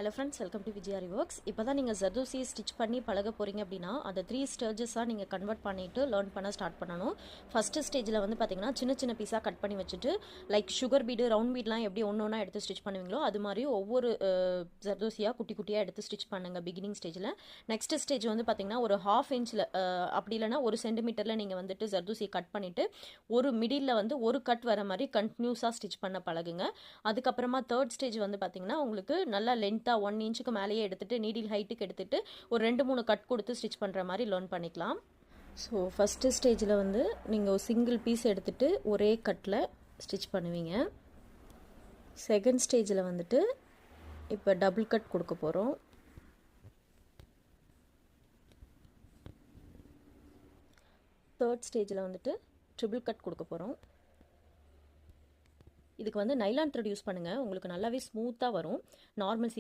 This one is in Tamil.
Hello friends, welcome to Vijayari Works. இப்போ தான் நீங்கள் ஜர்தோசி ஸ்டிச் பண்ணி பழக போகிறீங்க அப்படின்னா அந்த 3 ஸ்டேஜஸாக நீங்கள் கன்வெர்ட் பண்ணிவிட்டு லேர்ன் பண்ண ஸ்டார்ட் பண்ணணும். ஃபஸ்ட்டு ஸ்டேஜில் வந்து பார்த்தீங்கன்னா சின்ன சின்ன பீஸாக கட் பண்ணி வச்சுட்டு லைக் சுகர் பீடு ரவுண்ட் பீட்லாம் எப்படி ஒன்று ஒன்றா எடுத்து ஸ்டிச் பண்ணுவீங்களோ அது மாதிரி ஒவ்வொரு ஜர்தோசியாக குட்டி குட்டியாக எடுத்து ஸ்டிச் பண்ணுங்கள் பிகினிங் ஸ்டேஜில். நெக்ஸ்ட் ஸ்டேஜ் வந்து பார்த்தீங்கன்னா ஒரு 1/2 இன்ச்சில் அப்படி இல்லைனா 1 சென்டிமீட்டரில் நீங்கள் வந்துட்டு ஜர்தோசியை கட் பண்ணிவிட்டு ஒரு மிடில் வந்து ஒரு கட் வர மாதிரி கண்டினியூஸாக ஸ்டிச் பண்ண பழகுங்க. அதுக்கப்புறமா தேர்ட் ஸ்டேஜ் வந்து பார்த்தீங்கன்னா உங்களுக்கு நல்லா லென்த்தாக 1 இன்ச்சுக்கு மேலேயே எடுத்துகிட்டு நீடில் ஹைட்டுக்கு எடுத்துகிட்டு ஒரு 2-3 கட் கொடுத்து ஸ்டிச் பண்ணுற மாதிரி லேர்ன் பண்ணிக்கலாம். ஸோ ஃபஸ்ட்டு ஸ்டேஜில் வந்து நீங்கள் ஒரு சிங்கிள் பீஸ் எடுத்துகிட்டு ஒரே கட்டில் ஸ்டிச் பண்ணுவீங்க. செகண்ட் ஸ்டேஜில் வந்துட்டு இப்போ டபுள் கட் கொடுக்க போகிறோம். தேர்ட் ஸ்டேஜில் வந்துட்டு ட்ரிபிள் கட் கொடுக்க போகிறோம். இதுக்கு வந்து நைலான் த்ரெட் யூஸ் பண்ணுங்கள், உங்களுக்கு நல்லாவே ஸ்மூத்தாக வரும். நார்மல்